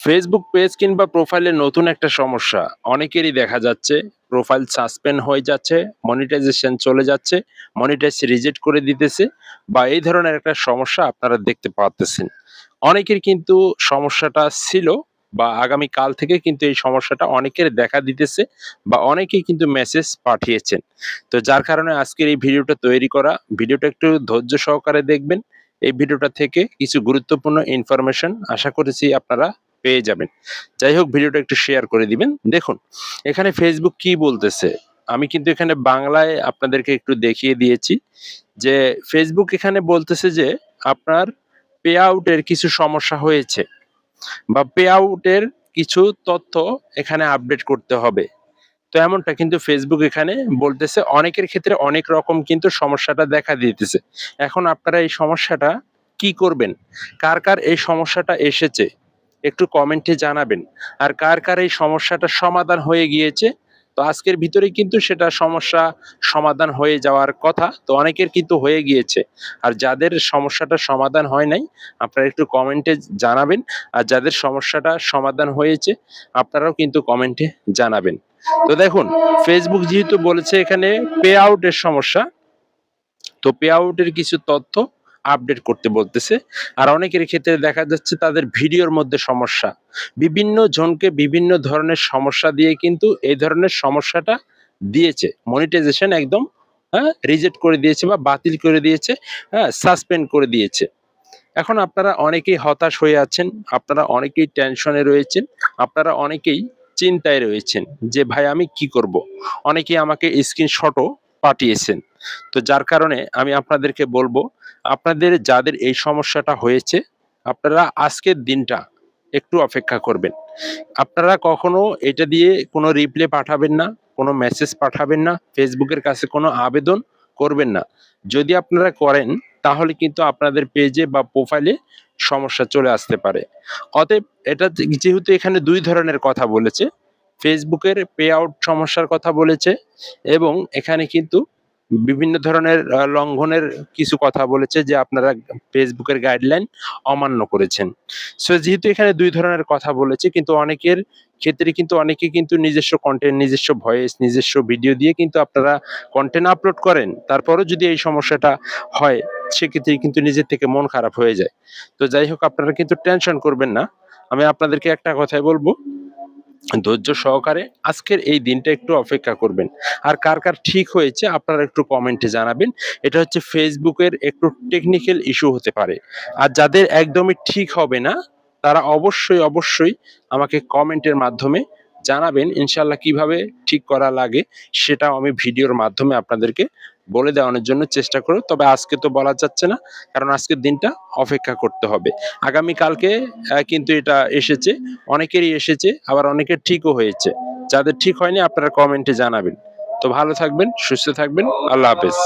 Facebook page কিংবা প্রোফাইলে নতুন একটা সমস্যা অনেকেরই দেখা যাচ্ছে। প্রোফাইল সাসপেন্ড হয়ে যাচ্ছে, মনিটাইজেশন চলে যাচ্ছে, মনিটাইজ রিজেক্ট করে দিতেছে বা এই ধরনের একটা সমস্যা আপনারা দেখতে পাচ্ছেন। অনেকের কিন্তু সমস্যাটা ছিল বা আগামী কাল থেকে কিন্তু এই সমস্যাটা অনেকের দেখা দিতেছে বা অনেকেই কিন্তু মেসেজ পাঠিয়েছেন। তো যার কারণে আজকের এই ভিডিওটা তৈরি করা। ভিডিওটা একটু ধৈর্য সহকারে দেখবেন। এই ভিডিওটা থেকে কিছু গুরুত্বপূর্ণ ইনফরমেশন আশা করছি আপনারা পেয়ে যাবেন। যাই হোক, ভিডিওটা একটু শেয়ার করে দিবেন। দেখুন, এখানে ফেসবুক কি বলতেছে। আমি কিন্তু এখানে বাংলায় আপনাদেরকে একটু দেখিয়ে দিয়েছি যে ফেসবুক এখানে বলতেছে যে আপনার পে আউটের কিছু সমস্যা হয়েছে বা পে আউটের কিছু তথ্য এখানে আপডেট করতে হবে। তো এমনটা কিন্তু ফেসবুক এখানে বলতেছে। অনেকের ক্ষেত্রে অনেক রকম কিন্তু সমস্যাটা দেখা দিতেছে। এখন আপনারা এই সমস্যাটা কি করবেন? কার কার এই সমস্যাটা এসেছে একটু কমেন্টে জানাবেন। আর কার কার এই সমস্যাটা সমাধান হয়ে গিয়েছে, তো আজকের ভিতরেই কিন্তু সেটা সমস্যা সমাধান হয়ে যাওয়ার কথা। তো অনেকের কিন্তু হয়ে গিয়েছে। আর যাদের সমস্যাটা সমাধান হয় নাই, আপনারা একটু কমেন্টে জানাবেন। আর যাদের সমস্যাটা সমাধান হয়েছে, আপনারাও কিন্তু কমেন্টে জানাবেন। তো দেখুন, ফেসবুক যেহেতু বলেছে এখানে পে আউটের সমস্যা, তো পে আউটের কিছু তথ্য আপডেট করতে বলতেছে। আর অনেকের ক্ষেত্রে দেখা যাচ্ছে তাদের ভিডিওর মধ্যে সমস্যা। বিভিন্ন জনকে বিভিন্ন ধরনের সমস্যা দিয়ে কিন্তু এই ধরনের সমস্যাটা দিয়েছে। মনিটাইজেশন একদম রিজেক্ট করে দিয়েছে বা বাতিল করে দিয়েছে, সাসপেন্ড করে দিয়েছে। এখন আপনারা অনেকেই হতাশ হয়ে আছেন, আপনারা অনেকেই টেনশনে রয়েছেন, আপনারা অনেকেই চিন্তায় রয়েছেন যে ভাই আমি কি করব। অনেকেই আমাকে স্ক্রিনশটও পাঠিয়েছেন। তো যার কারণে আমি আপনাদেরকে বলবো, আপনাদের যাদের এই সমস্যাটা হয়েছে, আপনারা আজকের দিনটা একটু অপেক্ষা করবেন। আপনারা কখনো এটা দিয়ে কোনো রিপ্লে পাঠাবেন না, কোনো মেসেজ পাঠাবেন না, ফেসবুকের কাছে কোনো আবেদন করবেন না। যদি আপনারা করেন তাহলে কিন্তু আপনাদের পেজে বা প্রোফাইলে সমস্যা চলে আসতে পারে। অতএব এটা যেহেতু এখানে ২ ধরনের কথা বলেছে, ফেসবুকের পে আউট সমস্যার কথা বলেছে এবং এখানে কিন্তু বিভিন্ন ধরনের লঙ্ঘনের কিছু কথা বলেছে যে আপনারা ফেসবুকের গাইডলাইন অমান্য করেছেন। সো যেহেতু এখানে ২ ধরনের কথা বলেছে, কিন্তু অনেকের ক্ষেত্রে কিন্তু অনেকে কিন্তু নিজস্ব কনটেন্ট, নিজস্ব ভয়েস, নিজস্ব ভিডিও দিয়ে কিন্তু আপনারা কনটেন্ট আপলোড করেন। তারপরেও যদি এই সমস্যাটা হয়, সেক্ষেত্রে কিন্তু নিজের থেকে মন খারাপ হয়ে যায়। তো যাই হোক, আপনারা কিন্তু টেনশন করবেন না। আমি আপনাদেরকে একটা কথাই বলবো, ধৈর্য সহকারে আজকের এই দিনটা একটু অপেক্ষা করবেন। আর কার কার ঠিক হয়েছে আপনারা একটু কমেন্টে জানাবেন। এটা হচ্ছে ফেসবুকের একটু টেকনিক্যাল ইস্যু হতে পারে। আর যাদের একদমই ঠিক হবে না, তারা অবশ্যই, অবশ্যই আমাকে কমেন্টের মাধ্যমে জানাবেন। ইনশাআল্লাহ কিভাবে ঠিক করা লাগে সেটাও আমি ভিডিওর মাধ্যমে আপনাদেরকে বলে দেওয়ানোর জন্য চেষ্টা করব। তবে আজকে তো বলা যাচ্ছে না, কারণ আজকের দিনটা অপেক্ষা করতে হবে। আগামী কালকে কিন্তু এটা এসেছে, অনেকেরই এসেছে, আবার অনেকের ঠিকও হয়েছে। যাদের ঠিক হয়নি আপনারা কমেন্টে জানাবেন। তো ভালো থাকবেন, সুস্থ থাকবেন। আল্লাহ হাফেজ।